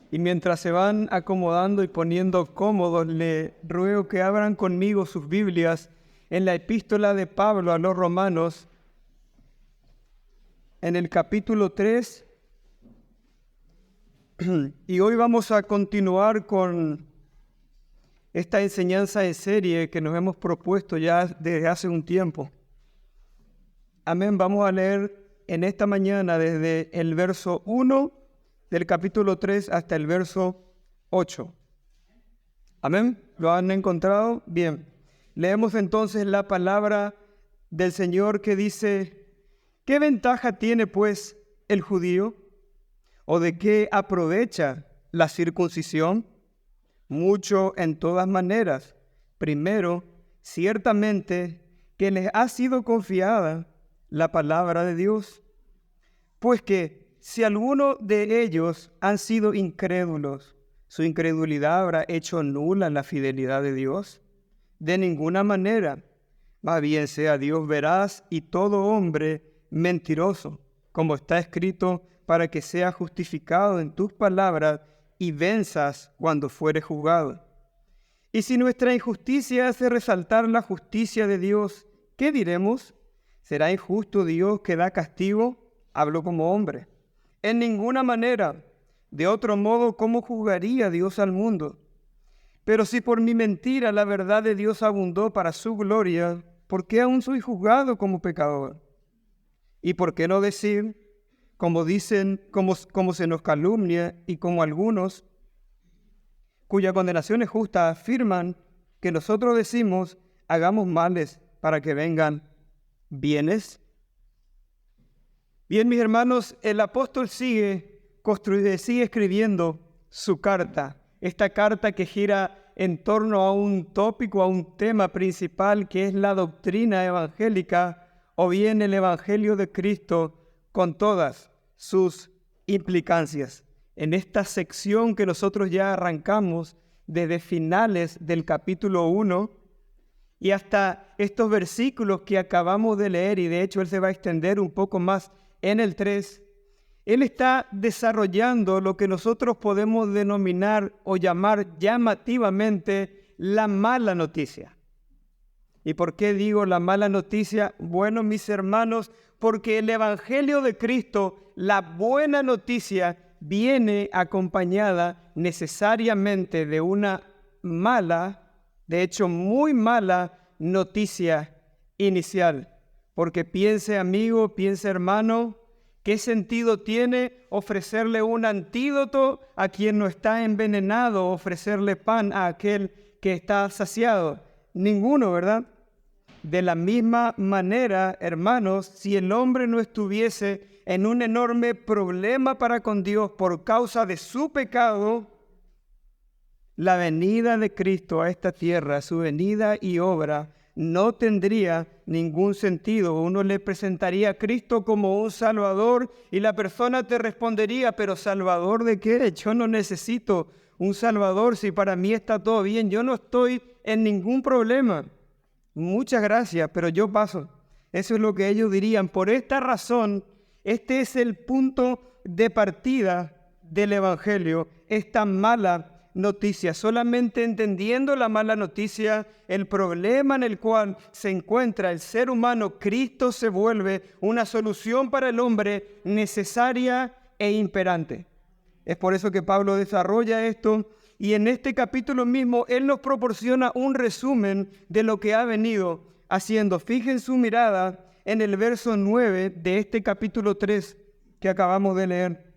Y mientras se van acomodando y poniendo cómodos, le ruego que abran conmigo sus Biblias en la epístola de Pablo a los Romanos, en el capítulo 3. Y hoy vamos a continuar con esta enseñanza en serie que nos hemos propuesto ya desde hace un tiempo. Amén. Vamos a leer en esta mañana desde el verso 1 del capítulo 3 hasta el verso 8. Amén. ¿Lo han encontrado? Bien. Leemos entonces la palabra del Señor que dice: ¿qué ventaja tiene pues el judío? ¿O de qué aprovecha la circuncisión? Mucho en todas maneras. Primero, ciertamente que les ha sido confiada la palabra de Dios. Pues que si alguno de ellos han sido incrédulos, ¿su incredulidad habrá hecho nula la fidelidad de Dios? De ninguna manera. Más bien sea Dios veraz y todo hombre mentiroso, como está escrito, para que seas justificado en tus palabras y venzas cuando fueres juzgado. Y si nuestra injusticia hace resaltar la justicia de Dios, ¿qué diremos? ¿Será injusto Dios que da castigo? Hablo como hombre. En ninguna manera. De otro modo, ¿cómo juzgaría Dios al mundo? Pero si por mi mentira la verdad de Dios abundó para su gloria, ¿por qué aún soy juzgado como pecador? ¿Y por qué no decir, como dicen, como se nos calumnia, y como algunos, cuya condenación es justa, afirman que nosotros decimos, hagamos males para que vengan bienes? Bien, mis hermanos, el apóstol sigue escribiendo su carta, esta carta que gira en torno a un tópico, a un tema principal que es la doctrina evangélica, o bien el Evangelio de Cristo con todas sus implicancias. En esta sección que nosotros ya arrancamos desde finales del capítulo 1 y hasta estos versículos que acabamos de leer, y de hecho él se va a extender un poco más en el 3, él está desarrollando lo que nosotros podemos denominar o llamar llamativamente la mala noticia. ¿Y por qué digo la mala noticia? Bueno, mis hermanos, porque el Evangelio de Cristo, la buena noticia, viene acompañada necesariamente de una mala, de hecho muy mala noticia inicial. Porque piense amigo, piense hermano, ¿qué sentido tiene ofrecerle un antídoto a quien no está envenenado, ofrecerle pan a aquel que está saciado? Ninguno, ¿verdad? De la misma manera, hermanos, si el hombre no estuviese en un enorme problema para con Dios por causa de su pecado, la venida de Cristo a esta tierra, su venida y obra, no tendría ningún sentido. Uno le presentaría a Cristo como un Salvador y la persona te respondería, ¿pero Salvador de qué? Yo no necesito un Salvador si para mí está todo bien. Yo no estoy en ningún problema. Muchas gracias, pero yo paso. Eso es lo que ellos dirían. Por esta razón, este es el punto de partida del Evangelio, esta mala noticia. Solamente entendiendo la mala noticia, el problema en el cual se encuentra el ser humano, Cristo se vuelve una solución para el hombre necesaria e imperante. Es por eso que Pablo desarrolla esto. Y en este capítulo mismo, él nos proporciona un resumen de lo que ha venido haciendo. Fijen su mirada en el verso 9 de este capítulo 3 que acabamos de leer.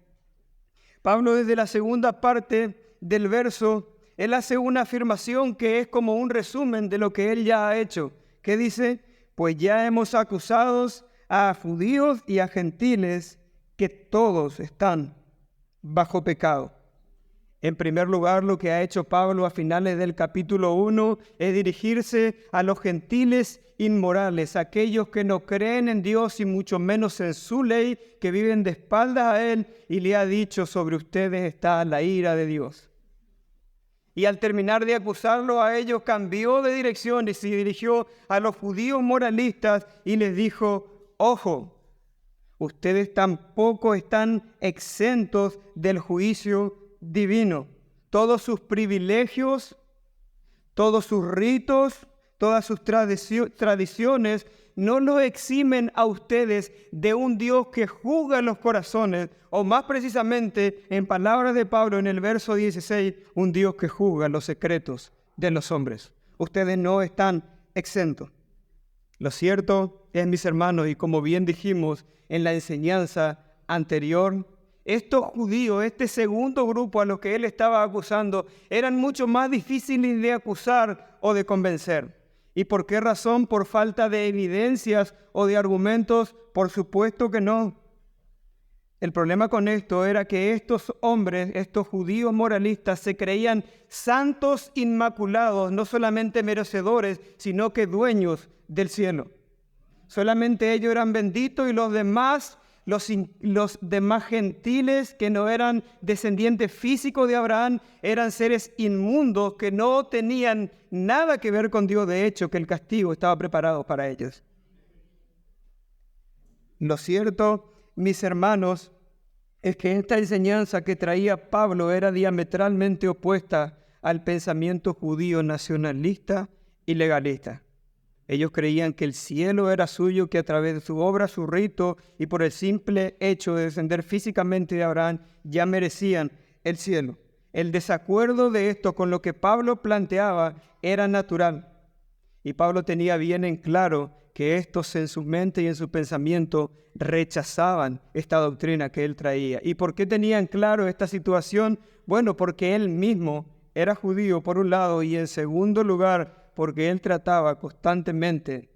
Pablo, desde la segunda parte del verso, él hace una afirmación que es como un resumen de lo que él ya ha hecho. ¿Qué dice? Pues ya hemos acusado a judíos y a gentiles que todos están bajo pecado. En primer lugar, lo que ha hecho Pablo a finales del capítulo 1 es dirigirse a los gentiles inmorales, aquellos que no creen en Dios y mucho menos en su ley, que viven de espaldas a Él, y le ha dicho: sobre ustedes está la ira de Dios. Y al terminar de acusarlo a ellos, cambió de dirección y se dirigió a los judíos moralistas y les dijo: ojo, ustedes tampoco están exentos del juicio divino. Todos sus privilegios, todos sus ritos, todas sus tradiciones no los eximen a ustedes de un Dios que juzga los corazones, o más precisamente, en palabras de Pablo en el verso 16, un Dios que juzga los secretos de los hombres. Ustedes no están exentos. Lo cierto es, mis hermanos, y como bien dijimos en la enseñanza anterior, estos judíos, este segundo grupo a los que él estaba acusando, eran mucho más difíciles de acusar o de convencer. ¿Y por qué razón? ¿Por falta de evidencias o de argumentos? Por supuesto que no. El problema con esto era que estos hombres, estos judíos moralistas, se creían santos inmaculados, no solamente merecedores, sino que dueños del cielo. Solamente ellos eran benditos y los demás gentiles que no eran descendientes físicos de Abraham, eran seres inmundos que no tenían nada que ver con Dios. De hecho, que el castigo estaba preparado para ellos. Lo cierto, mis hermanos, es que esta enseñanza que traía Pablo era diametralmente opuesta al pensamiento judío nacionalista y legalista. Ellos creían que el cielo era suyo, que a través de su obra, su rito y por el simple hecho de descender físicamente de Abraham, ya merecían el cielo. El desacuerdo de esto con lo que Pablo planteaba era natural. Y Pablo tenía bien en claro que estos en su mente y en su pensamiento rechazaban esta doctrina que él traía. ¿Y por qué tenían claro esta situación? Bueno, porque él mismo era judío por un lado y en segundo lugar porque él trataba constantemente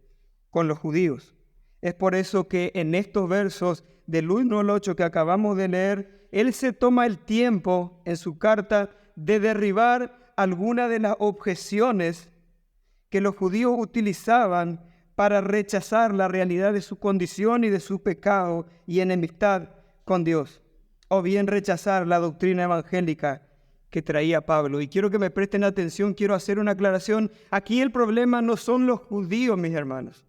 con los judíos. Es por eso que en estos versos del 1 al 8 que acabamos de leer, él se toma el tiempo en su carta de derribar algunas de las objeciones que los judíos utilizaban para rechazar la realidad de su condición y de su pecado y enemistad con Dios, o bien rechazar la doctrina evangélica que traía Pablo. Y quiero que me presten atención, quiero hacer una aclaración. Aquí el problema no son los judíos, mis hermanos.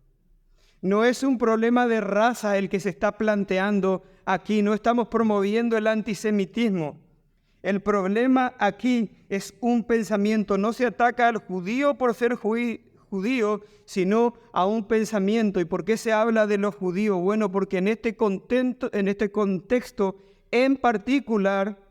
No es un problema de raza el que se está planteando aquí, no estamos promoviendo el antisemitismo. El problema aquí es un pensamiento, no se ataca al judío por ser judío, sino a un pensamiento. ¿Y por qué se habla de los judíos? Bueno, porque en este contexto en particular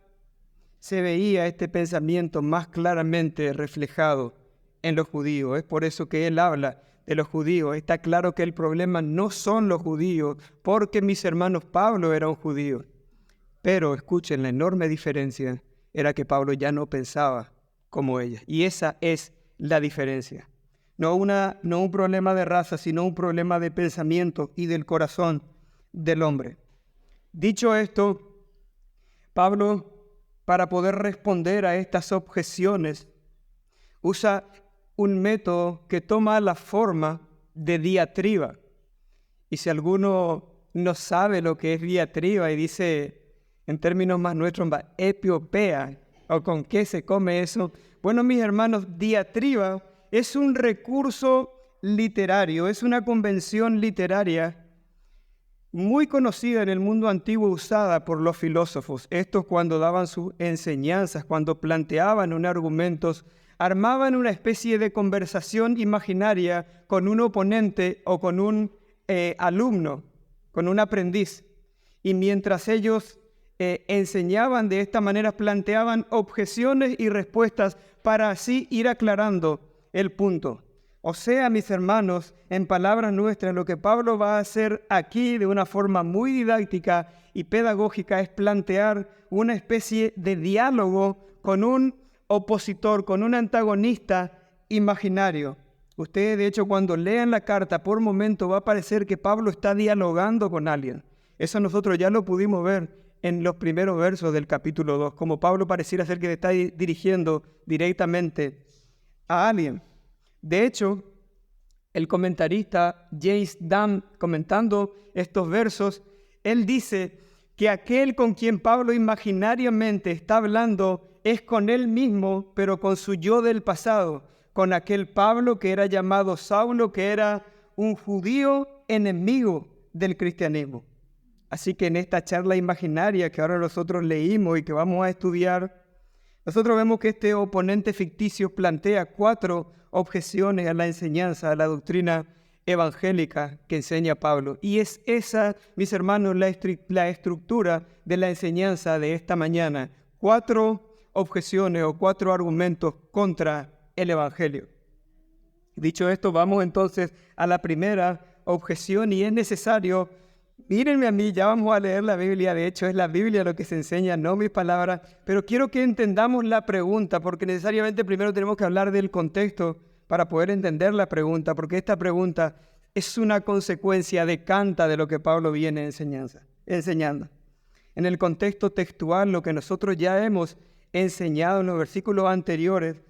se veía este pensamiento más claramente reflejado en los judíos. Es por eso que él habla de los judíos. Está claro que el problema no son los judíos, porque mis hermanos Pablo era un judío. Pero escuchen, la enorme diferencia era que Pablo ya no pensaba como ellos. Y esa es la diferencia. No un problema de raza, sino un problema de pensamiento y del corazón del hombre. Dicho esto, Pablo, para poder responder a estas objeciones, usa un método que toma la forma de diatriba. Y si alguno no sabe lo que es diatriba y dice, en términos más nuestros, epiopea, o con qué se come eso, bueno, mis hermanos, diatriba es un recurso literario, es una convención literaria muy conocida en el mundo antiguo, usada por los filósofos. Estos, cuando daban sus enseñanzas, cuando planteaban un argumentos, armaban una especie de conversación imaginaria con un oponente o con un alumno, con un aprendiz. Y mientras ellos enseñaban de esta manera, planteaban objeciones y respuestas para así ir aclarando el punto. O sea, mis hermanos, en palabras nuestras, lo que Pablo va a hacer aquí de una forma muy didáctica y pedagógica es plantear una especie de diálogo con un opositor, con un antagonista imaginario. Ustedes, de hecho, cuando lean la carta, por momento va a parecer que Pablo está dialogando con alguien. Eso nosotros ya lo pudimos ver en los primeros versos del capítulo 2, como Pablo pareciera ser que está dirigiendo directamente a alguien. De hecho, el comentarista James Dunn, comentando estos versos, él dice que aquel con quien Pablo imaginariamente está hablando es con él mismo, pero con su yo del pasado, con aquel Pablo que era llamado Saulo, que era un judío enemigo del cristianismo. Así que en esta charla imaginaria que ahora nosotros leímos y que vamos a estudiar, nosotros vemos que este oponente ficticio plantea 4 objeciones a la enseñanza, a la doctrina evangélica que enseña Pablo. Y es esa, mis hermanos, la estructura de la enseñanza de esta mañana. 4 objeciones o 4 argumentos contra el Evangelio. Dicho esto, vamos entonces a la primera objeción y es necesario, mírenme a mí, ya vamos a leer la Biblia, de hecho es la Biblia lo que se enseña, no mis palabras, pero quiero que entendamos la pregunta, porque necesariamente primero tenemos que hablar del contexto para poder entender la pregunta, porque esta pregunta es una consecuencia decanta de lo que Pablo viene enseñando. En el contexto textual, lo que nosotros ya hemos enseñado en los versículos anteriores,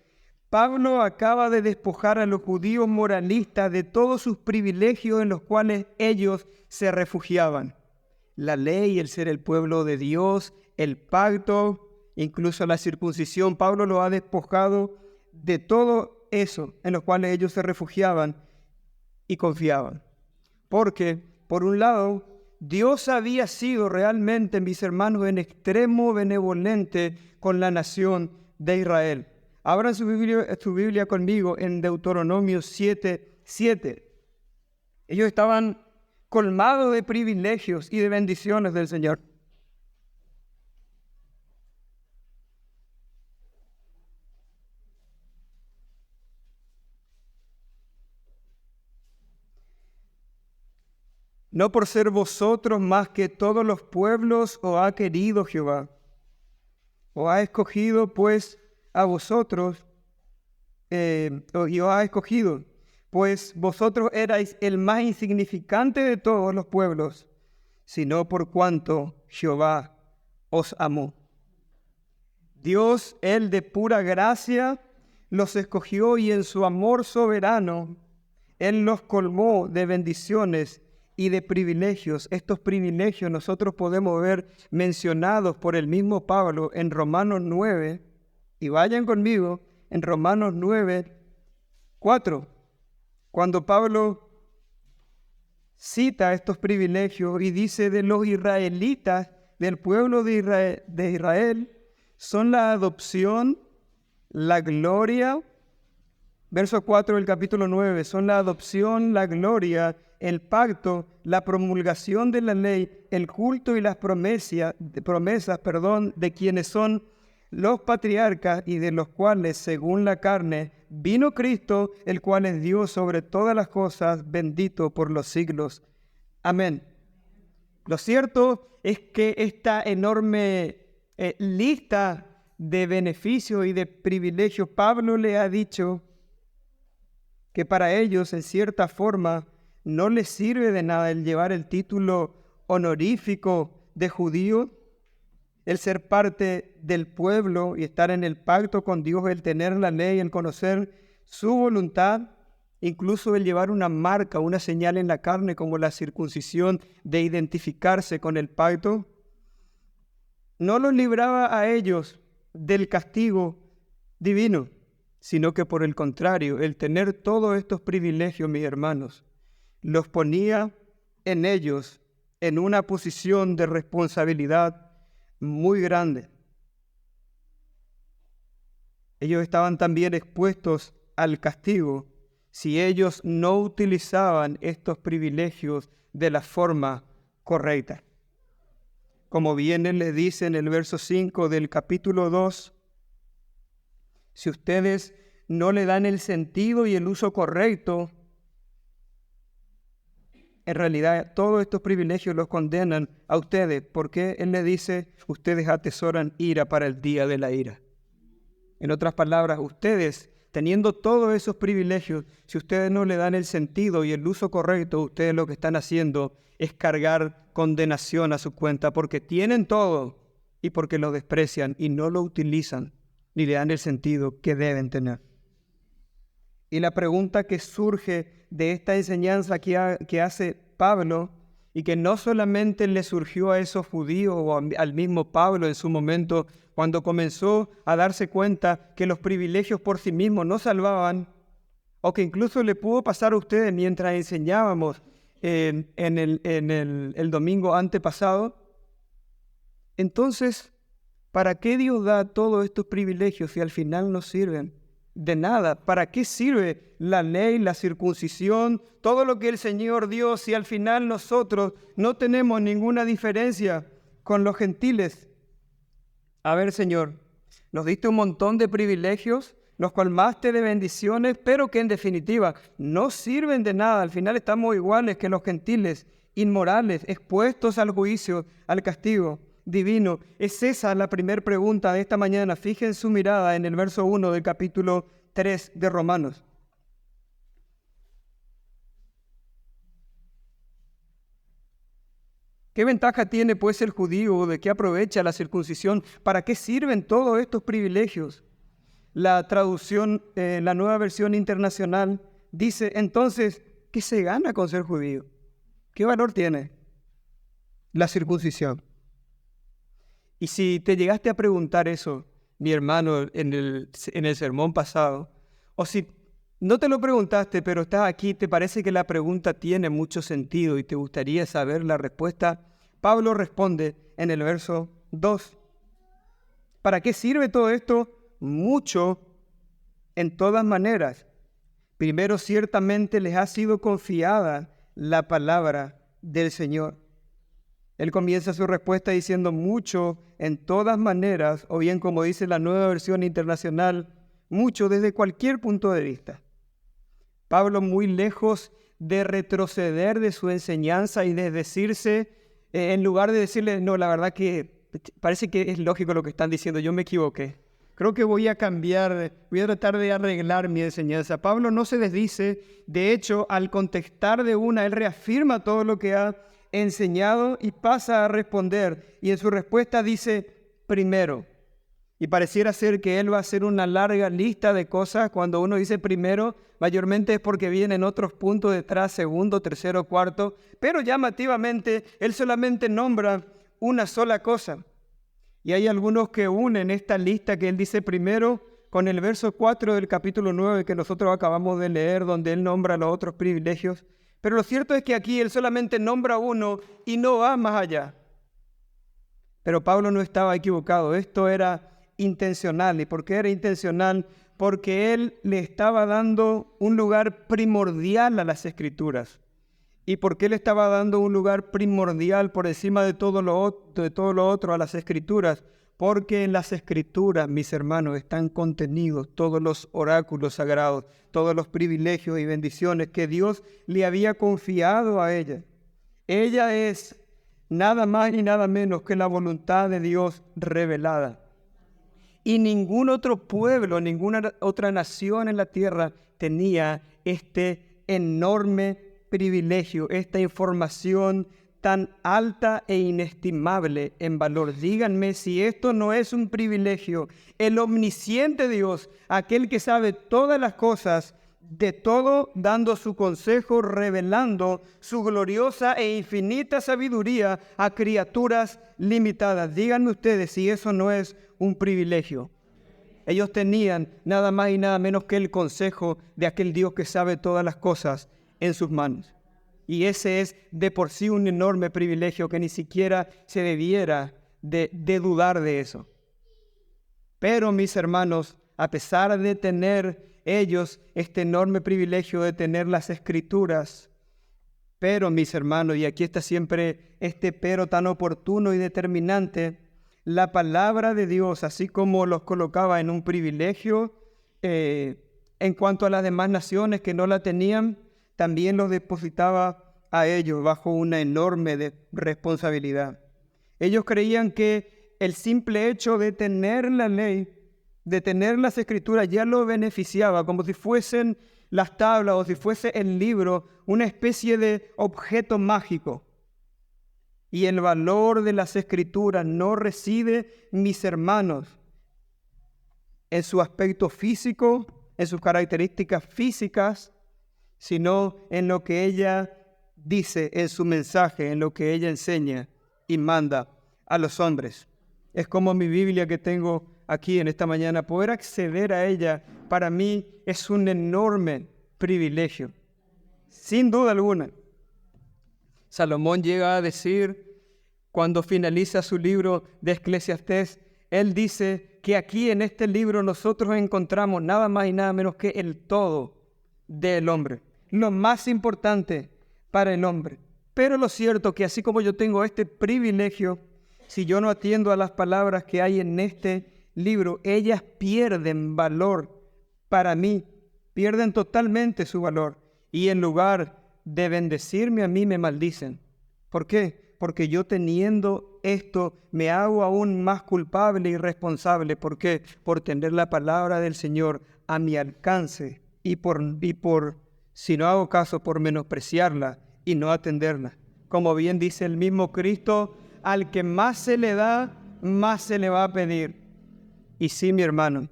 Pablo acaba de despojar a los judíos moralistas de todos sus privilegios en los cuales ellos se refugiaban. La ley, el ser el pueblo de Dios, el pacto, incluso la circuncisión. Pablo lo ha despojado de todo eso en los cuales ellos se refugiaban y confiaban. Porque, por un lado, Dios había sido realmente, mis hermanos, en extremo benevolente con la nación de Israel. Abran su Biblia conmigo en Deuteronomio 7:7. Ellos estaban colmados de privilegios y de bendiciones del Señor. No por ser vosotros más que todos los pueblos os ha querido Jehová. Os ha escogido pues a vosotros, y os ha escogido, pues vosotros erais el más insignificante de todos los pueblos, sino por cuanto Jehová os amó. Dios, Él de pura gracia, los escogió y en su amor soberano, Él los colmó de bendiciones y de privilegios. Estos privilegios nosotros podemos ver mencionados por el mismo Pablo en Romanos 9, y vayan conmigo en Romanos 9:4, cuando Pablo cita estos privilegios y dice de los israelitas, del pueblo de Israel, son la adopción, la gloria, verso 4 del capítulo 9, son la adopción, la gloria, el pacto, la promulgación de la ley, el culto y las promesas, de quienes son los patriarcas y de los cuales, según la carne, vino Cristo, el cual es Dios sobre todas las cosas, bendito por los siglos. Amén. Lo cierto es que esta enorme lista de beneficios y de privilegios, Pablo le ha dicho que para ellos, en cierta forma, no les sirve de nada el llevar el título honorífico de judío, el ser parte del pueblo y estar en el pacto con Dios, el tener la ley, el conocer su voluntad, incluso el llevar una marca, una señal en la carne como la circuncisión de identificarse con el pacto, no los libraba a ellos del castigo divino, sino que por el contrario, el tener todos estos privilegios, mis hermanos, los ponía en ellos en una posición de responsabilidad muy grande. Ellos estaban también expuestos al castigo si ellos no utilizaban estos privilegios de la forma correcta. Como bien él les dice en el verso 5 del capítulo 2, si ustedes no le dan el sentido y el uso correcto, en realidad todos estos privilegios los condenan a ustedes, porque él les dice, ustedes atesoran ira para el día de la ira. En otras palabras, ustedes, teniendo todos esos privilegios, si ustedes no le dan el sentido y el uso correcto, ustedes lo que están haciendo es cargar condenación a su cuenta, porque tienen todo y porque lo desprecian y no lo utilizan, ni le dan el sentido que deben tener. Y la pregunta que surge de esta enseñanza que hace Pablo, y que no solamente le surgió a esos judíos o al mismo Pablo en su momento, cuando comenzó a darse cuenta que los privilegios por sí mismos no salvaban, o que incluso le pudo pasar a ustedes mientras enseñábamos en el domingo antepasado. Entonces, ¿Para qué Dios da todos estos privilegios si al final no sirven de nada? ¿Para qué sirve la ley, la circuncisión, todo lo que el Señor dio si al final nosotros no tenemos ninguna diferencia con los gentiles? A ver, Señor, nos diste un montón de privilegios, nos colmaste de bendiciones, pero que en definitiva no sirven de nada. Al final estamos iguales que los gentiles, inmorales, expuestos al juicio, al castigo divino. Es esa la primera pregunta de esta mañana. Fijen su mirada en el verso 1 del capítulo 3 de Romanos. ¿Qué ventaja tiene pues el judío? ¿De qué aprovecha la circuncisión? ¿Para qué sirven todos estos privilegios? La traducción, la nueva versión internacional, dice, entonces, ¿qué se gana con ser judío? ¿Qué valor tiene la circuncisión? Y si te llegaste a preguntar eso, mi hermano, en el sermón pasado, o si no te lo preguntaste, pero estás aquí, te parece que la pregunta tiene mucho sentido y te gustaría saber la respuesta, Pablo responde en el verso 2. ¿Para qué sirve todo esto? Mucho, en todas maneras. Primero, ciertamente les ha sido confiada la palabra del Señor. Él comienza su respuesta diciendo mucho, en todas maneras, o bien como dice la nueva versión internacional, mucho desde cualquier punto de vista. Pablo, muy lejos de retroceder de su enseñanza y de decirse, en lugar de decirle, no, la verdad que parece que es lógico lo que están diciendo, yo me equivoqué. Creo que voy a cambiar, voy a tratar de arreglar mi enseñanza. Pablo no se desdice, de hecho, al contestar de una, él reafirma todo lo que ha enseñado y pasa a responder. Y en su respuesta dice, primero. Y pareciera ser que él va a hacer una larga lista de cosas. Cuando uno dice primero, mayormente es porque vienen otros puntos detrás, segundo, tercero, cuarto. Pero llamativamente, él solamente nombra una sola cosa. Y hay algunos que unen esta lista que él dice primero con el verso 4 del capítulo 9 que nosotros acabamos de leer, donde él nombra los otros privilegios. Pero lo cierto es que aquí él solamente nombra uno y no va más allá. Pero Pablo no estaba equivocado, esto era intencional. ¿Y por qué era intencional? Porque él le estaba dando un lugar primordial a las Escrituras. ¿Y por qué le estaba dando un lugar primordial por encima de todo lo otro a las Escrituras? Porque en las Escrituras, mis hermanos, están contenidos todos los oráculos sagrados, todos los privilegios y bendiciones que Dios le había confiado a ella. Ella es nada más y nada menos que la voluntad de Dios revelada. Y ningún otro pueblo, ninguna otra nación en la tierra tenía este enorme privilegio, esta información tan alta e inestimable en valor. Díganme si esto no es un privilegio. El omnisciente Dios, aquel que sabe todas las cosas, de todo dando su consejo, revelando su gloriosa e infinita sabiduría a criaturas limitadas. Díganme ustedes si eso no es un privilegio. Ellos tenían nada más y nada menos que el consejo de aquel Dios que sabe todas las cosas en sus manos. Y ese es de por sí un enorme privilegio que ni siquiera se debiera de dudar de eso. Pero mis hermanos, a pesar de tener ellos este enorme privilegio de tener las Escrituras, pero mis hermanos, y aquí está siempre este pero tan oportuno y determinante, la palabra de Dios, así como los colocaba en un privilegio en cuanto a las demás naciones que no la tenían, también los depositaba a ellos bajo una enorme responsabilidad. Ellos creían que el simple hecho de tener la ley, de tener las Escrituras, ya lo beneficiaba, como si fuesen las tablas o si fuese el libro, una especie de objeto mágico. Y el valor de las Escrituras no reside, mis hermanos, en su aspecto físico, en sus características físicas, sino en lo que ella dice en su mensaje, en lo que ella enseña y manda a los hombres. Es como mi Biblia que tengo aquí en esta mañana. Poder acceder a ella para mí es un enorme privilegio, sin duda alguna. Salomón llega a decir, cuando finaliza su libro de Eclesiastés, él dice que aquí en este libro nosotros encontramos nada más y nada menos que el todo del hombre, lo más importante para el hombre. Pero lo cierto es que así como yo tengo este privilegio, si yo no atiendo a las palabras que hay en este libro, ellas pierden valor para mí, pierden totalmente su valor. Y en lugar de bendecirme a mí, me maldicen. ¿Por qué? Porque yo teniendo esto me hago aún más culpable y responsable. ¿Por qué? Por tener la palabra del Señor a mi alcance y por si no hago caso, por menospreciarla y no atenderla. Como bien dice el mismo Cristo, al que más se le da, más se le va a pedir. Y sí, mi hermano,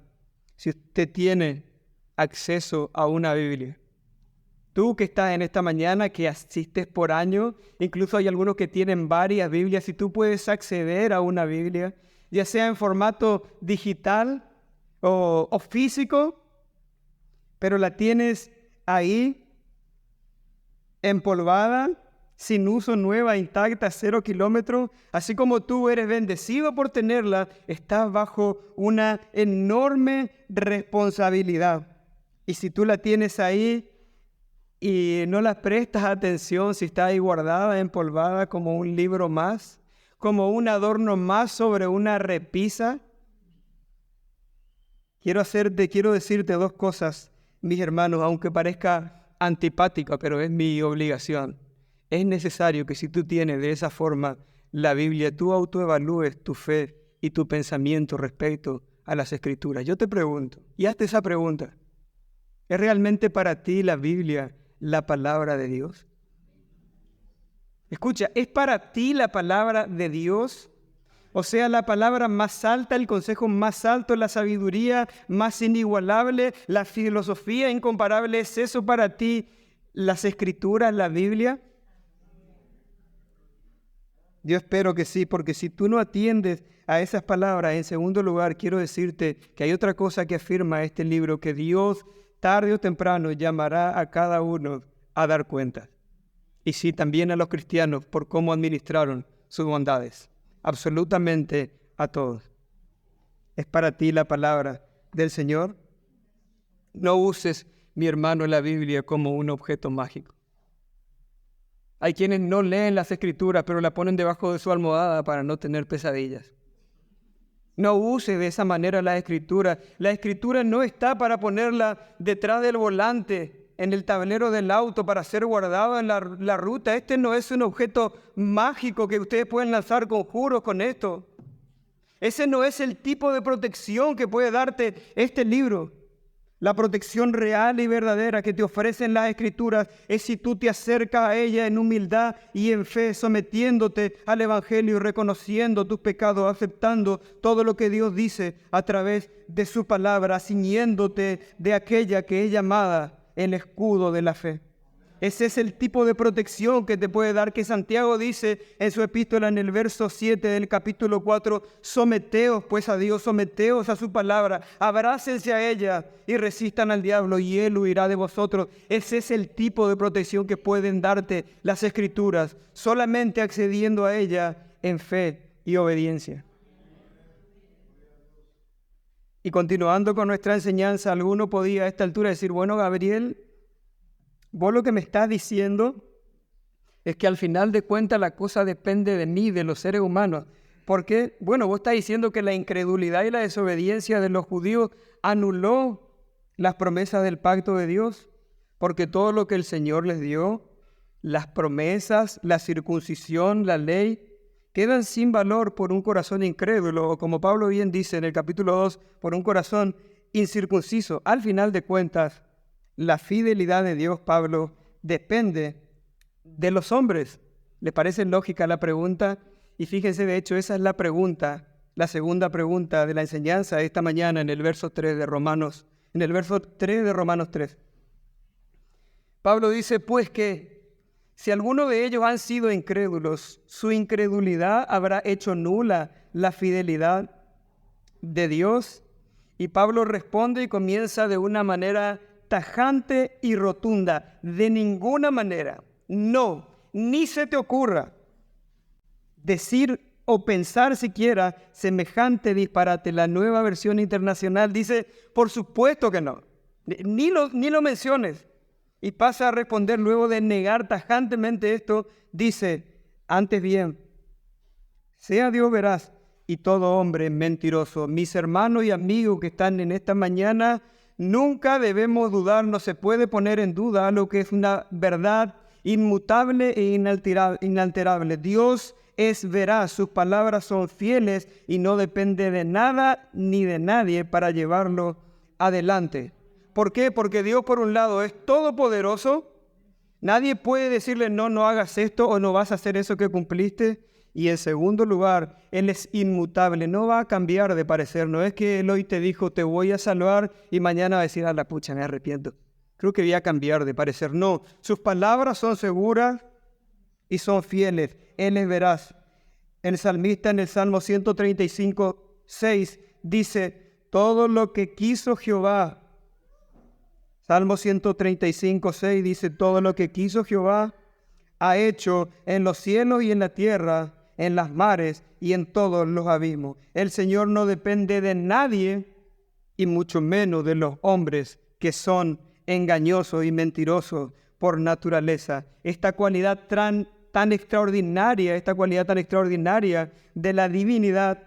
si usted tiene acceso a una Biblia, tú que estás en esta mañana, que asistes por año, incluso hay algunos que tienen varias Biblias, si tú puedes acceder a una Biblia, ya sea en formato digital o físico, pero la tienes ahí, empolvada, sin uso, nueva, intacta, 0 kilómetros, así como tú eres bendecido por tenerla, estás bajo una enorme responsabilidad. Y si tú la tienes ahí y no la prestas atención, si está ahí guardada, empolvada como un libro más, como un adorno más sobre una repisa, quiero decirte dos cosas, mis hermanos, aunque parezca antipática, pero es mi obligación. Es necesario que si tú tienes de esa forma la Biblia, tú autoevalúes tu fe y tu pensamiento respecto a las Escrituras. Yo te pregunto, y hazte esa pregunta, ¿es realmente para ti la Biblia la palabra de Dios? Escucha, ¿es para ti la palabra de Dios? O sea, la palabra más alta, el consejo más alto, la sabiduría más inigualable, la filosofía incomparable. ¿Es eso para ti las Escrituras, la Biblia? Yo espero que sí, porque si tú no atiendes a esas palabras, en segundo lugar, quiero decirte que hay otra cosa que afirma este libro, que Dios tarde o temprano llamará a cada uno a dar cuentas. Y sí, también a los cristianos por cómo administraron sus bondades. Absolutamente a todos. ¿Es para ti la palabra del Señor? No uses, mi hermano, la Biblia como un objeto mágico. Hay quienes no leen las Escrituras, pero la ponen debajo de su almohada para no tener pesadillas. No use de esa manera la Escritura. La Escritura no está para ponerla detrás del volante, en el tablero del auto, para ser guardada en la ruta. Este no es un objeto mágico que ustedes pueden lanzar conjuros con esto. Ese no es el tipo de protección que puede darte este libro. La protección real y verdadera que te ofrecen las Escrituras es si tú te acercas a ella en humildad y en fe, sometiéndote al Evangelio y reconociendo tus pecados, aceptando todo lo que Dios dice a través de su palabra, ciñéndote de aquella que es llamada el escudo de la fe. Ese es el tipo de protección que te puede dar, que Santiago dice en su epístola en el verso 7 del capítulo 4, someteos pues a Dios, someteos a su palabra, abrácense a ella y resistan al diablo y él huirá de vosotros. Ese es el tipo de protección que pueden darte las Escrituras, solamente accediendo a ella en fe y obediencia. Y continuando con nuestra enseñanza, alguno podía a esta altura decir, bueno, Gabriel, vos lo que me estás diciendo es que al final de cuentas la cosa depende de mí, de los seres humanos. Porque, bueno, vos estás diciendo que la incredulidad y la desobediencia de los judíos anuló las promesas del pacto de Dios. Porque todo lo que el Señor les dio, las promesas, la circuncisión, la ley, quedan sin valor por un corazón incrédulo. O como Pablo bien dice en el capítulo 2, por un corazón incircunciso. Al final de cuentas, la fidelidad de Dios, Pablo, depende de los hombres. ¿Les parece lógica la pregunta? Y fíjense, de hecho, esa es la pregunta, la segunda pregunta de la enseñanza de esta mañana en el verso 3 de Romanos, en el verso 3 de Romanos 3. Pablo dice, pues que si alguno de ellos han sido incrédulos, su incredulidad habrá hecho nula la fidelidad de Dios. Y Pablo responde y comienza de una manera tajante y rotunda, de ninguna manera, no, ni se te ocurra decir o pensar siquiera semejante disparate. La Nueva Versión Internacional dice, por supuesto que no, ni lo menciones. Y pasa a responder luego de negar tajantemente esto, dice, antes bien, sea Dios veraz y todo hombre mentiroso. Mis hermanos y amigos que están en esta mañana, nunca debemos dudar, no se puede poner en duda lo que es una verdad inmutable e inalterable. Dios es veraz, sus palabras son fieles y no depende de nada ni de nadie para llevarlo adelante. ¿Por qué? Porque Dios, por un lado, es todopoderoso. Nadie puede decirle, no hagas esto o no vas a hacer eso que cumpliste. Y en segundo lugar, Él es inmutable, no va a cambiar de parecer. No es que Él hoy te dijo, te voy a salvar y mañana va a decir, la pucha, me arrepiento. Creo que voy a cambiar de parecer. No, sus palabras son seguras y son fieles. Él es veraz. El salmista en el Salmo 135:6 dice, todo lo que quiso Jehová. Salmo 135:6 dice, todo lo que quiso Jehová ha hecho en los cielos y en la tierra, en las mares y en todos los abismos. El Señor no depende de nadie y mucho menos de los hombres que son engañosos y mentirosos por naturaleza. Esta cualidad tan extraordinaria de la divinidad,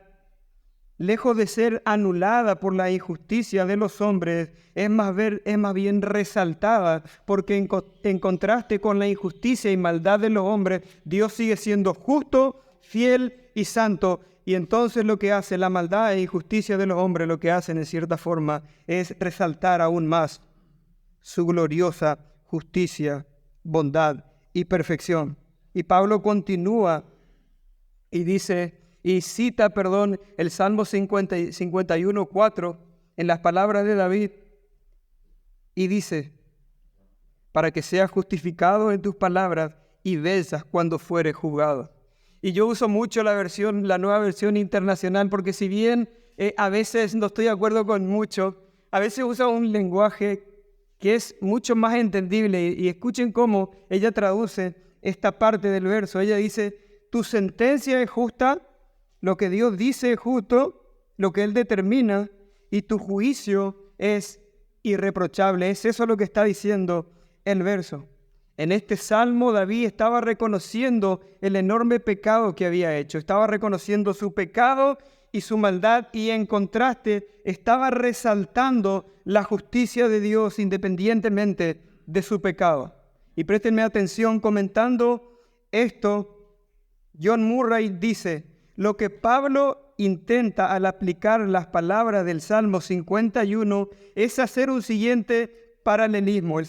lejos de ser anulada por la injusticia de los hombres, es más bien resaltada, porque en contraste con la injusticia y maldad de los hombres, Dios sigue siendo justo, fiel y santo. Y entonces lo que hace la maldad e injusticia de los hombres, lo que hacen en cierta forma, es resaltar aún más su gloriosa justicia, bondad y perfección. Y Pablo continúa y dice, y cita, el Salmo 51:4 en las palabras de David, y dice, para que seas justificado en tus palabras y venzas cuando fueres juzgado. Y yo uso mucho la Nueva Versión Internacional, porque si bien a veces no estoy de acuerdo con mucho, a veces usa un lenguaje que es mucho más entendible. Y escuchen cómo ella traduce esta parte del verso. Ella dice, tu sentencia es justa, lo que Dios dice es justo, lo que Él determina, y tu juicio es irreprochable. Es eso lo que está diciendo el verso. En este salmo David estaba reconociendo el enorme pecado que había hecho. Estaba reconociendo su pecado y su maldad, y en contraste estaba resaltando la justicia de Dios independientemente de su pecado. Y préstenme atención, comentando esto, John Murray dice, lo que Pablo intenta al aplicar las palabras del Salmo 51 es hacer el siguiente paralelismo,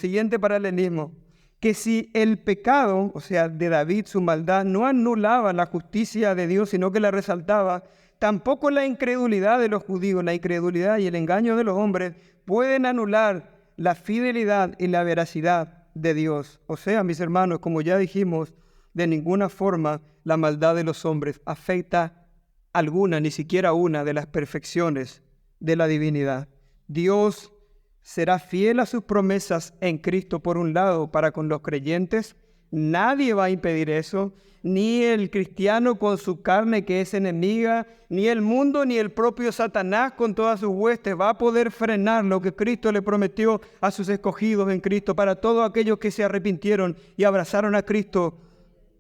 que si el pecado, o sea, de David, su maldad, no anulaba la justicia de Dios, sino que la resaltaba, tampoco la incredulidad de los judíos, la incredulidad y el engaño de los hombres pueden anular la fidelidad y la veracidad de Dios. O sea, mis hermanos, como ya dijimos, de ninguna forma la maldad de los hombres afecta alguna, ni siquiera una de las perfecciones de la divinidad. Dios será fiel a sus promesas en Cristo, por un lado, para con los creyentes. Nadie va a impedir eso, ni el cristiano con su carne que es enemiga, ni el mundo, ni el propio Satanás con todas sus huestes va a poder frenar lo que Cristo le prometió a sus escogidos en Cristo, para todos aquellos que se arrepintieron y abrazaron a Cristo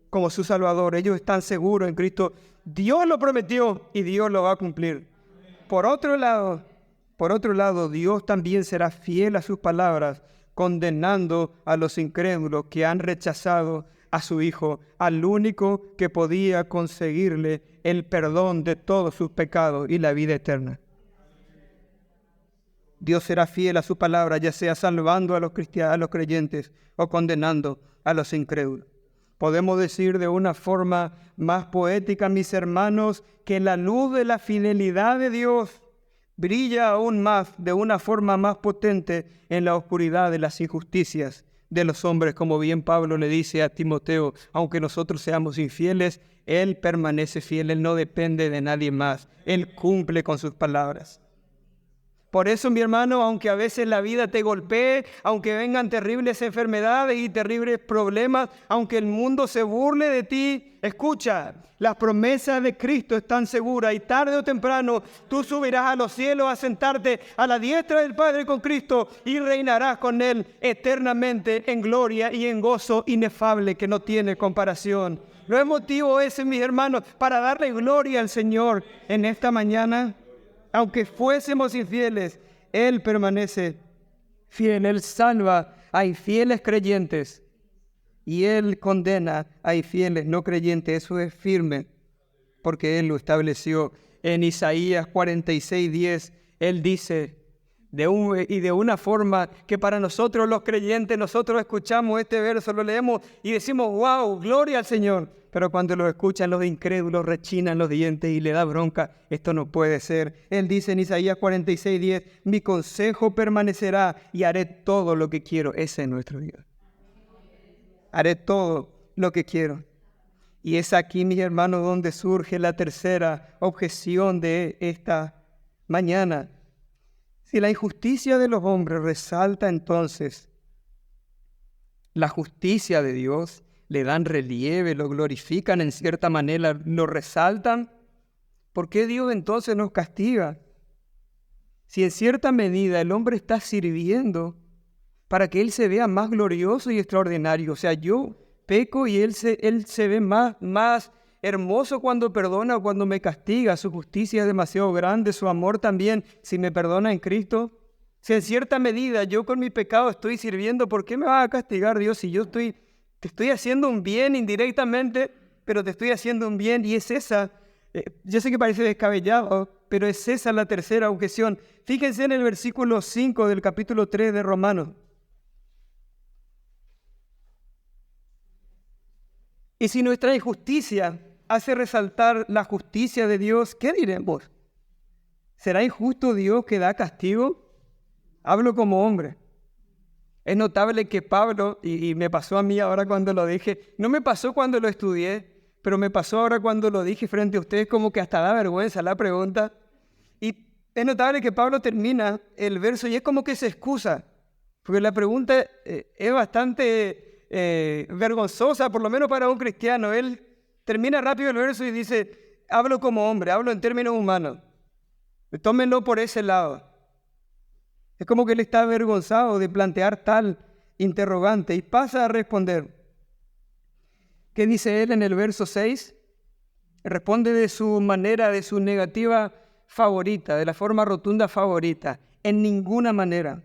como su Salvador. Ellos están seguros en Cristo. Dios lo prometió y Dios lo va a cumplir. Por otro lado, Dios también será fiel a sus palabras, condenando a los incrédulos que han rechazado a su Hijo, al único que podía conseguirle el perdón de todos sus pecados y la vida eterna. Dios será fiel a su palabra, ya sea salvando a los cristianos, a los creyentes, o condenando a los incrédulos. Podemos decir de una forma más poética, mis hermanos, que la luz de la fidelidad de Dios brilla aún más, de una forma más potente, en la oscuridad de las injusticias de los hombres, como bien Pablo le dice a Timoteo, aunque nosotros seamos infieles, Él permanece fiel, Él no depende de nadie más, Él cumple con sus palabras. Por eso, mi hermano, aunque a veces la vida te golpee, aunque vengan terribles enfermedades y terribles problemas, aunque el mundo se burle de ti, escucha, las promesas de Cristo están seguras y tarde o temprano tú subirás a los cielos a sentarte a la diestra del Padre con Cristo y reinarás con Él eternamente en gloria y en gozo inefable que no tiene comparación. ¿No es motivo ese, mis hermanos, para darle gloria al Señor en esta mañana? Aunque fuésemos infieles, Él permanece fiel. Él salva a infieles creyentes y Él condena a infieles no creyentes. Eso es firme porque Él lo estableció. En Isaías 46:10, Él dice, de una forma que para nosotros los creyentes, nosotros escuchamos este verso, lo leemos y decimos, wow, gloria al Señor. Pero cuando lo escuchan los incrédulos rechinan los dientes y le da bronca. Esto no puede ser. Él dice en Isaías 46:10, mi consejo permanecerá y haré todo lo que quiero. Ese es nuestro Dios. Haré todo lo que quiero. Y es aquí, mis hermanos, donde surge la tercera objeción de esta mañana. Si la injusticia de los hombres resalta entonces la justicia de Dios, le dan relieve, lo glorifican en cierta manera, lo resaltan, ¿por qué Dios entonces nos castiga? Si en cierta medida el hombre está sirviendo para que Él se vea más glorioso y extraordinario. O sea, yo peco y Él se ve más hermoso cuando perdona o cuando me castiga. Su justicia es demasiado grande, su amor también, si me perdona en Cristo. Si en cierta medida yo con mi pecado estoy sirviendo, ¿por qué me va a castigar Dios si yo te estoy haciendo un bien indirectamente, pero te estoy haciendo un bien? Y es esa, yo sé que parece descabellado, pero es esa la tercera objeción. Fíjense en el versículo 5 del capítulo 3 de Romanos. Y si nuestra injusticia hace resaltar la justicia de Dios, ¿qué diremos? ¿Será injusto Dios que da castigo? Hablo como hombre. Es notable que Pablo, y me pasó a mí ahora cuando lo dije, no me pasó cuando lo estudié, pero me pasó ahora cuando lo dije frente a ustedes, como que hasta da vergüenza la pregunta. Y es notable que Pablo termina el verso y es como que se excusa, porque la pregunta es bastante vergonzosa, por lo menos para un cristiano. Él termina rápido el verso y dice, hablo como hombre, hablo en términos humanos. Tómenlo por ese lado. Es como que él está avergonzado de plantear tal interrogante y pasa a responder. ¿Qué dice él en el verso 6? Responde de su manera, de su negativa favorita, de la forma rotunda favorita. En ninguna manera.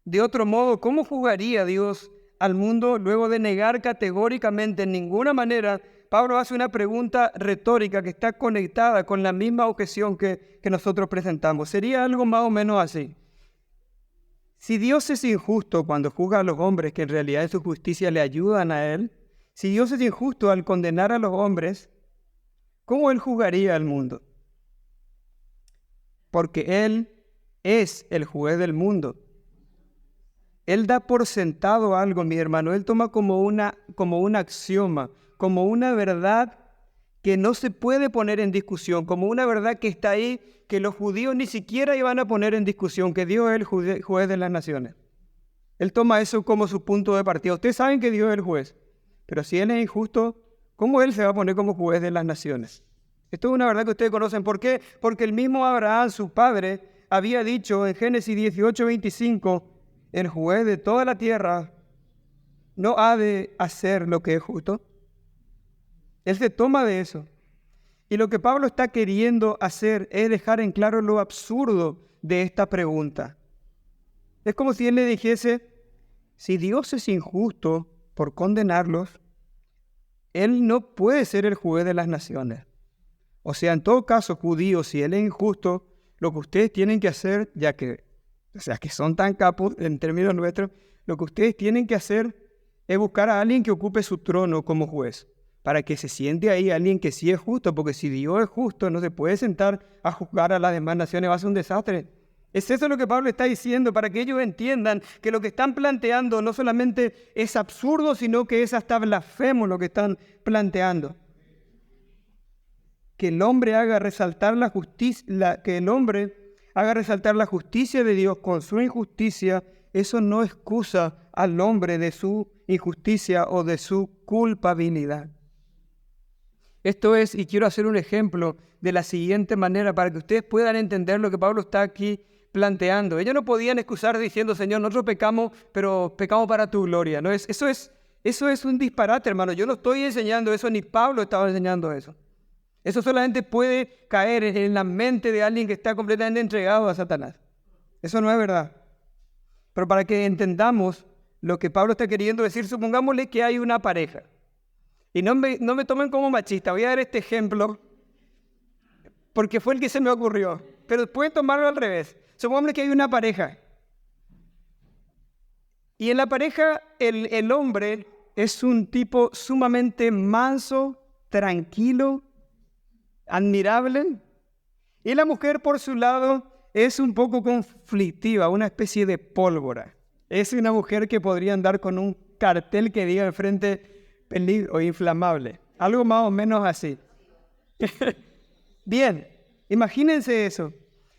De otro modo, ¿cómo juzgaría Dios al mundo luego de negar categóricamente en ninguna manera? Pablo hace una pregunta retórica que está conectada con la misma objeción que nosotros presentamos. Sería algo más o menos así. Si Dios es injusto cuando juzga a los hombres que en realidad en su justicia le ayudan a Él, si Dios es injusto al condenar a los hombres, ¿cómo Él juzgaría al mundo? Porque Él es el juez del mundo. Él da por sentado algo, mi hermano. Él toma como un axioma, como una verdad que no se puede poner en discusión, como una verdad que está ahí, que los judíos ni siquiera iban a poner en discusión, que Dios es el juez de las naciones. Él toma eso como su punto de partida. Ustedes saben que Dios es el juez, pero si Él es injusto, ¿cómo Él se va a poner como juez de las naciones? Esto es una verdad que ustedes conocen. ¿Por qué? Porque el mismo Abraham, su padre, había dicho en Génesis 18:25, el juez de toda la tierra no ha de hacer lo que es justo. Él se toma de eso. Y lo que Pablo está queriendo hacer es dejar en claro lo absurdo de esta pregunta. Es como si él le dijese, si Dios es injusto por condenarlos, Él no puede ser el juez de las naciones. O sea, en todo caso, judíos, si Él es injusto, lo que ustedes tienen que hacer, que son tan capos en términos nuestros, lo que ustedes tienen que hacer es buscar a alguien que ocupe su trono como juez, para que se siente ahí alguien que sí es justo, porque si Dios es justo, no se puede sentar a juzgar a las demás naciones, va a ser un desastre. Es eso lo que Pablo está diciendo, para que ellos entiendan que lo que están planteando no solamente es absurdo, sino que es hasta blasfemo lo que están planteando. Que el hombre haga resaltar la justicia, que el hombre haga resaltar la justicia de Dios con su injusticia, eso no excusa al hombre de su injusticia o de su culpabilidad. Esto es, y quiero hacer un ejemplo de la siguiente manera para que ustedes puedan entender lo que Pablo está aquí planteando. Ellos no podían excusar diciendo, Señor, nosotros pecamos, pero pecamos para tu gloria. ¿No? Eso es un disparate, hermano. Yo no estoy enseñando eso, ni Pablo estaba enseñando eso. Eso solamente puede caer en la mente de alguien que está completamente entregado a Satanás. Eso no es verdad. Pero para que entendamos lo que Pablo está queriendo decir, supongámosle que hay una pareja. Y no me tomen como machista, voy a dar este ejemplo porque fue el que se me ocurrió. Pero pueden tomarlo al revés. Supongámosle que hay una pareja. Y en la pareja el hombre es un tipo sumamente manso, tranquilo, admirable. Y la mujer, por su lado, es un poco conflictiva, una especie de pólvora. Es una mujer que podría andar con un cartel que diga enfrente peligro inflamable. Algo más o menos así. Bien, imagínense eso.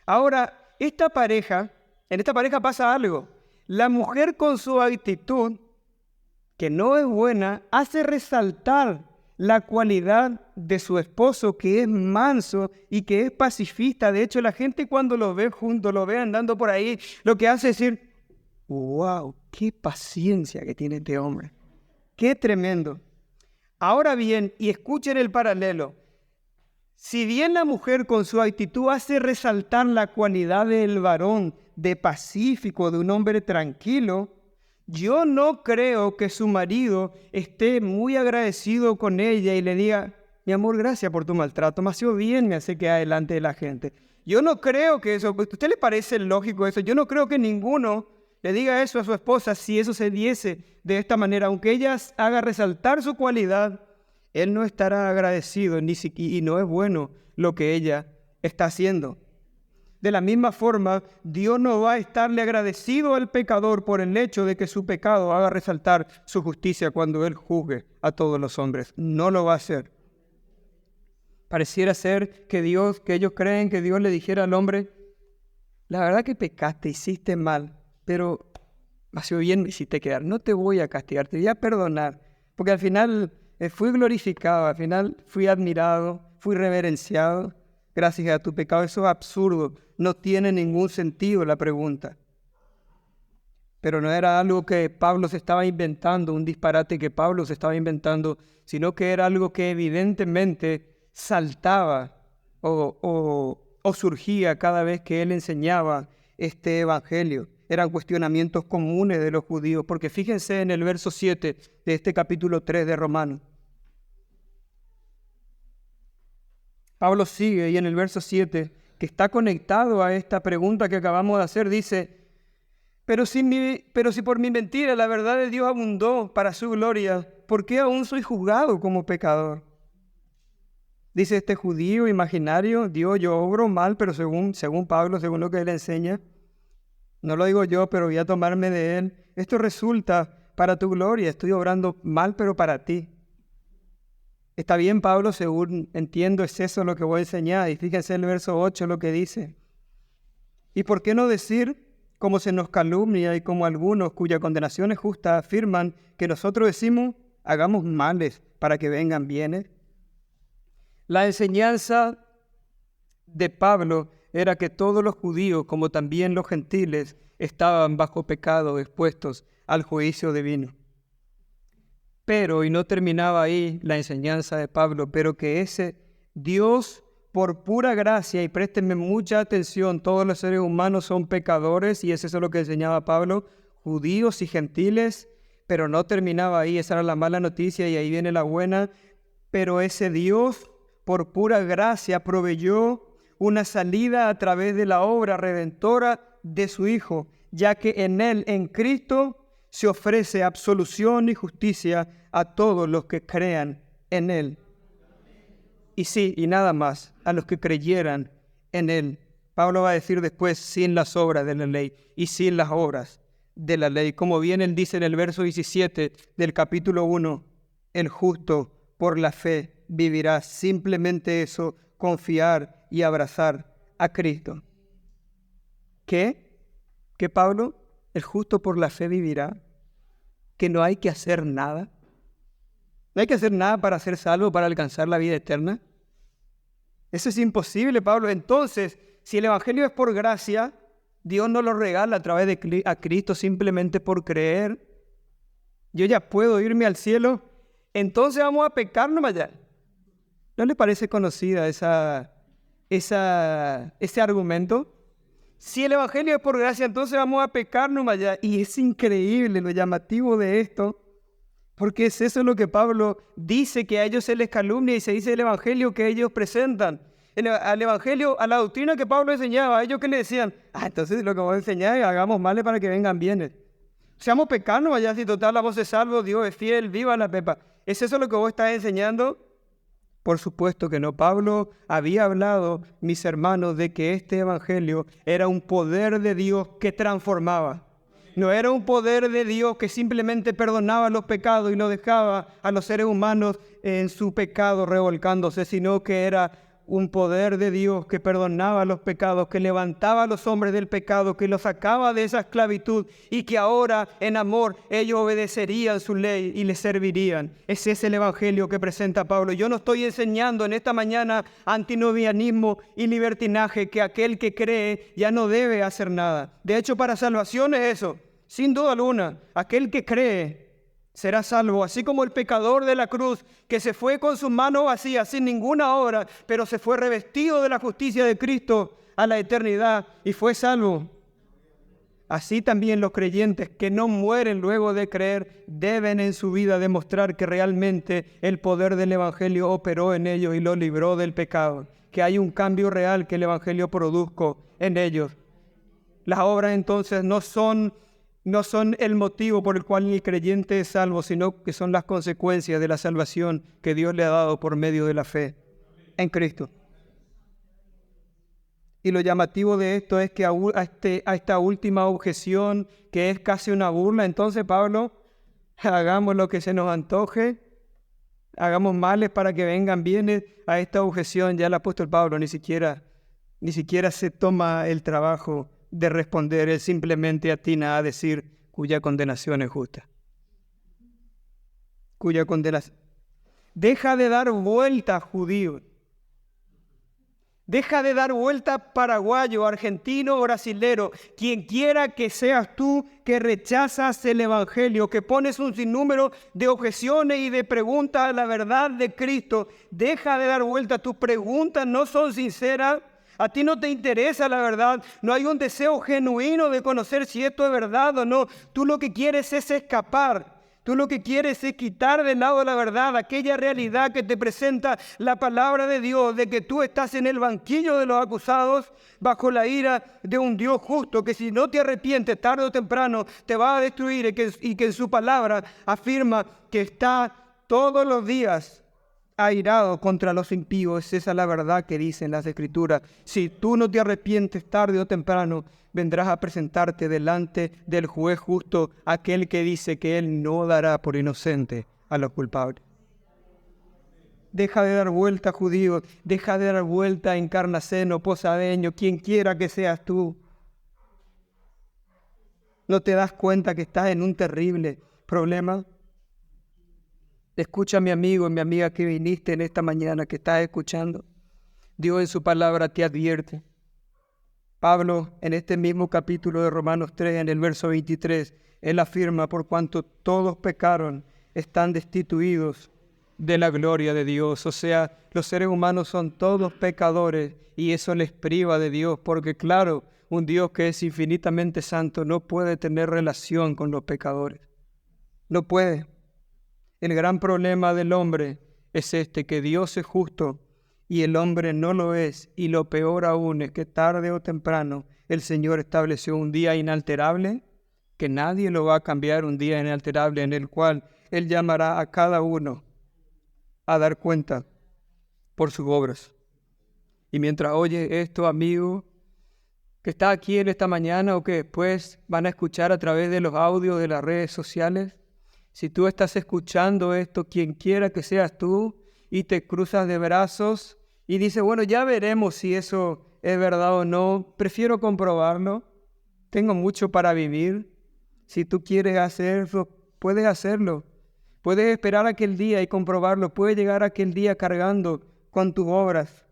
Ahora, en esta pareja pasa algo. La mujer con su actitud, que no es buena, hace resaltar la cualidad de su esposo, que es manso y que es pacifista. De hecho, la gente cuando los ve juntos, lo ve andando por ahí, lo que hace es decir, wow, qué paciencia que tiene este hombre. Qué tremendo. Ahora bien, y escuchen el paralelo. Si bien la mujer con su actitud hace resaltar la cualidad del varón, de pacífico, de un hombre tranquilo, yo no creo que su marido esté muy agradecido con ella y le diga, mi amor, gracias por tu maltrato, me ha sido bien, me hace quedar delante de la gente. Yo no creo que eso, ¿a usted le parece lógico eso? Yo no creo que ninguno le diga eso a su esposa si eso se diese de esta manera. Aunque ella haga resaltar su cualidad, él no estará agradecido y no es bueno lo que ella está haciendo. De la misma forma, Dios no va a estarle agradecido al pecador por el hecho de que su pecado haga resaltar su justicia cuando Él juzgue a todos los hombres. No lo va a hacer. Pareciera ser que ellos creen que Dios le dijera al hombre, la verdad que pecaste, hiciste mal, pero ha sido bien, me hiciste quedar. No te voy a castigar, te voy a perdonar. Porque al final fui glorificado, al final fui admirado, fui reverenciado. Gracias a tu pecado. Eso es absurdo. No tiene ningún sentido la pregunta. Pero no era algo que Pablo se estaba inventando, un disparate que Pablo se estaba inventando, sino que era algo que evidentemente saltaba o surgía cada vez que él enseñaba este evangelio. Eran cuestionamientos comunes de los judíos, porque fíjense en el verso 7 de este capítulo 3 de Romanos. Pablo sigue y en el verso 7, que está conectado a esta pregunta que acabamos de hacer, dice, pero si por mi mentira la verdad de Dios abundó para su gloria, ¿por qué aún soy juzgado como pecador? Dice este judío imaginario, Dios, yo obro mal, pero según Pablo, según lo que él enseña, no lo digo yo, pero voy a tomarme de él, esto resulta para tu gloria, estoy obrando mal, pero para ti. Está bien, Pablo, según entiendo, es eso lo que voy a enseñar. Y fíjense el verso 8 lo que dice. ¿Y por qué no decir, como se nos calumnia y como algunos cuya condenación es justa afirman que nosotros decimos, hagamos males para que vengan bienes? La enseñanza de Pablo era que todos los judíos, como también los gentiles, estaban bajo pecado, expuestos al juicio divino. Pero, y no terminaba ahí la enseñanza de Pablo, pero que ese Dios, por pura gracia, y préstenme mucha atención, todos los seres humanos son pecadores, y eso es lo que enseñaba Pablo, judíos y gentiles, pero no terminaba ahí, esa era la mala noticia, y ahí viene la buena, pero ese Dios, por pura gracia, proveyó una salida a través de la obra redentora de su Hijo, ya que en Él, en Cristo, se ofrece absolución y justicia a todos los que crean en Él. Y sí, y nada más, a los que creyeran en Él. Pablo va a decir después, sin las obras de la ley y sin las obras de la ley. Como bien él dice en el verso 17 del capítulo 1, el justo por la fe vivirá. Simplemente eso, confiar y abrazar a Cristo. que Pablo, el justo por la fe vivirá, que no hay que hacer nada. No hay que hacer nada para ser salvo, para alcanzar la vida eterna. Eso es imposible, Pablo. Entonces, si el Evangelio es por gracia, Dios nos lo regala a través de a Cristo simplemente por creer. Yo ya puedo irme al cielo, entonces vamos a pecar nomás ya. ¿No le parece conocida ese argumento? Si el Evangelio es por gracia, entonces vamos a pecar nomás ya. Y es increíble lo llamativo de esto, porque es eso lo que Pablo dice, que a ellos se les calumnia y se dice el Evangelio que ellos presentan. Al Evangelio, a la doctrina que Pablo enseñaba, a ellos que le decían, entonces lo que vos enseñás, hagamos males para que vengan bienes. Seamos pecanos allá, si total la voz es salvo, Dios es fiel, viva la pepa. ¿Es eso lo que vos estás enseñando? Por supuesto que no. Pablo había hablado, mis hermanos, de que este Evangelio era un poder de Dios que transformaba. No era un poder de Dios que simplemente perdonaba los pecados y lo dejaba a los seres humanos en su pecado revolcándose, sino que era un poder de Dios que perdonaba los pecados, que levantaba a los hombres del pecado, que los sacaba de esa esclavitud y que ahora en amor ellos obedecerían su ley y le servirían. Ese es el Evangelio que presenta Pablo. Yo no estoy enseñando en esta mañana antinomianismo y libertinaje, que aquel que cree ya no debe hacer nada. De hecho, para salvación es eso, sin duda alguna. Aquel que cree será salvo, así como el pecador de la cruz, que se fue con sus manos vacías, sin ninguna obra, pero se fue revestido de la justicia de Cristo a la eternidad y fue salvo. Así también los creyentes que no mueren luego de creer deben en su vida demostrar que realmente el poder del Evangelio operó en ellos y los libró del pecado, que hay un cambio real que el Evangelio produjo en ellos. Las obras entonces no son el motivo por el cual el creyente es salvo, sino que son las consecuencias de la salvación que Dios le ha dado por medio de la fe en Cristo. Y lo llamativo de esto es que a esta última objeción, que es casi una burla, entonces Pablo, hagamos lo que se nos antoje, hagamos males para que vengan bienes. A esta objeción ya el apóstol Pablo ni siquiera se toma el trabajo de responder. Él simplemente atina a decir cuya condenación es justa. Cuya condenación. Deja de dar vuelta, judío. Deja de dar vuelta, paraguayo, argentino, brasilero, quien quiera que seas tú que rechazas el Evangelio, que pones un sinnúmero de objeciones y de preguntas a la verdad de Cristo. Deja de dar vuelta, tus preguntas no son sinceras. A ti no te interesa la verdad, no hay un deseo genuino de conocer si esto es verdad o no. Tú lo que quieres es escapar, tú lo que quieres es quitar del lado de la verdad aquella realidad que te presenta la palabra de Dios, de que tú estás en el banquillo de los acusados bajo la ira de un Dios justo, que si no te arrepientes tarde o temprano te va a destruir y que en su palabra afirma que está todos los días airado contra los impíos. Esa es la verdad que dicen las Escrituras. Si tú no te arrepientes tarde o temprano, vendrás a presentarte delante del juez justo, aquel que dice que él no dará por inocente a los culpables. Deja de dar vuelta, judío, deja de dar vuelta, encarnaceno, posadeño, quien quiera que seas tú. ¿No te das cuenta que estás en un terrible problema? Escucha, mi amigo y mi amiga que viniste en esta mañana, que estás escuchando. Dios en su palabra te advierte. Pablo, en este mismo capítulo de Romanos 3, en el verso 23, él afirma: por cuanto todos pecaron, están destituidos de la gloria de Dios. O sea, los seres humanos son todos pecadores y eso les priva de Dios, porque claro, un Dios que es infinitamente santo no puede tener relación con los pecadores. No puede. El gran problema del hombre es que Dios es justo y el hombre no lo es. Y lo peor aún es que tarde o temprano el Señor estableció un día inalterable, que nadie lo va a cambiar, un día inalterable en el cual Él llamará a cada uno a dar cuenta por sus obras. Y mientras oye esto, amigo, que está aquí en esta mañana o que después van a escuchar a través de los audios de las redes sociales, si tú estás escuchando esto, quien quiera que seas tú, y te cruzas de brazos y dices, bueno, ya veremos si eso es verdad o no, prefiero comprobarlo. tengo mucho para vivir. Si tú quieres hacerlo, puedes hacerlo. Puedes esperar aquel día y comprobarlo. Puedes llegar aquel día cargando con tus obras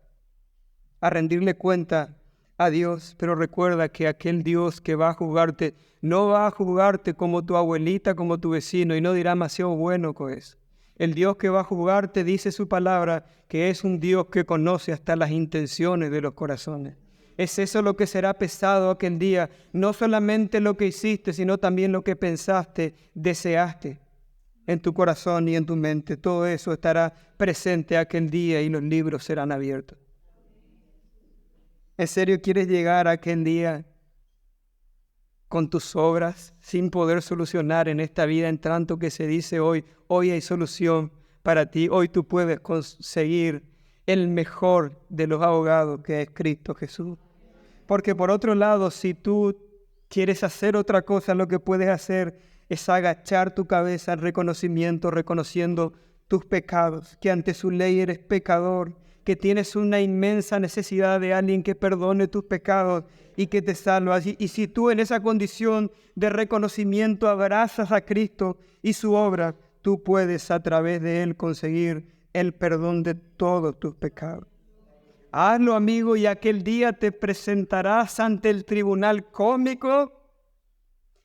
a rendirle cuenta a Dios. Pero recuerda que aquel Dios que va a juzgarte, no va a juzgarte como tu abuelita, como tu vecino, y no dirá demasiado bueno con eso. El Dios que va a juzgarte, dice su palabra, que es un Dios que conoce hasta las intenciones de los corazones. Es eso lo que será pesado aquel día, no solamente lo que hiciste, sino también lo que pensaste, deseaste en tu corazón y en tu mente. Todo eso estará presente aquel día y los libros serán abiertos. ¿En serio quieres llegar a aquel día con tus obras sin poder solucionar en esta vida, en tanto que se dice hoy hay solución para ti? Hoy tú puedes conseguir el mejor de los abogados, que es Cristo Jesús. Porque por otro lado, si tú quieres hacer otra cosa, lo que puedes hacer es agachar tu cabeza al reconocimiento, reconociendo tus pecados, que ante su ley eres pecador, que tienes una inmensa necesidad de alguien que perdone tus pecados y que te salva. Y si tú en esa condición de reconocimiento abrazas a Cristo y su obra, tú puedes a través de Él conseguir el perdón de todos tus pecados. Hazlo, amigo, y aquel día te presentarás ante el tribunal cósmico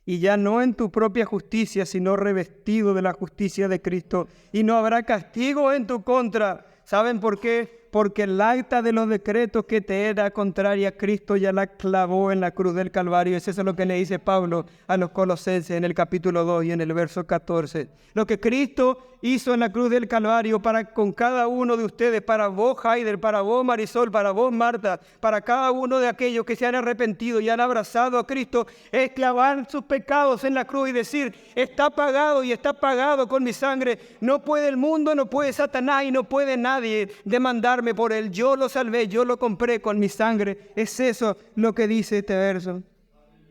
y ya no en tu propia justicia, sino revestido de la justicia de Cristo. Y no habrá castigo en tu contra. ¿Saben por qué? Porque el acta de los decretos que te era contraria, Cristo ya la clavó en la cruz del Calvario. Eso es lo que le dice Pablo a los Colosenses en el capítulo 2 y en el verso 14. Lo que Cristo hizo en la cruz del Calvario con cada uno de ustedes, para vos, Haider, para vos, Marisol, para vos, Marta, para cada uno de aquellos que se han arrepentido y han abrazado a Cristo, es clavar sus pecados en la cruz y decir: está pagado y está pagado con mi sangre. No puede el mundo, no puede Satanás y no puede nadie demandarme por él. Yo lo salvé, yo lo compré con mi sangre. Es eso lo que dice este verso.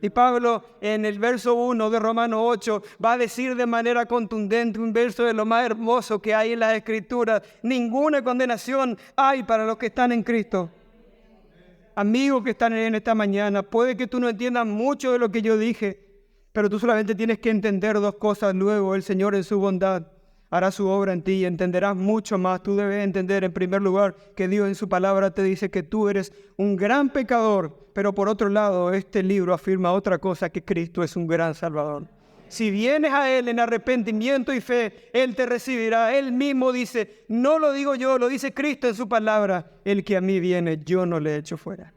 Y Pablo en el verso 1 de Romanos 8 va a decir de manera contundente, un verso de lo más hermoso que hay en las Escrituras: ninguna condenación hay para los que están en Cristo. Amigos que están en esta mañana, puede que tú no entiendas mucho de lo que yo dije, pero tú solamente tienes que entender dos cosas. Luego el Señor en su bondad hará su obra en ti y entenderás mucho más. Tú debes entender en primer lugar que Dios en su palabra te dice que tú eres un gran pecador, pero por otro lado este libro afirma otra cosa, que Cristo es un gran Salvador. Si vienes a Él en arrepentimiento y fe, Él te recibirá. Él mismo dice, no lo digo yo, lo dice Cristo en su palabra: el que a mí viene, yo no le echo fuera.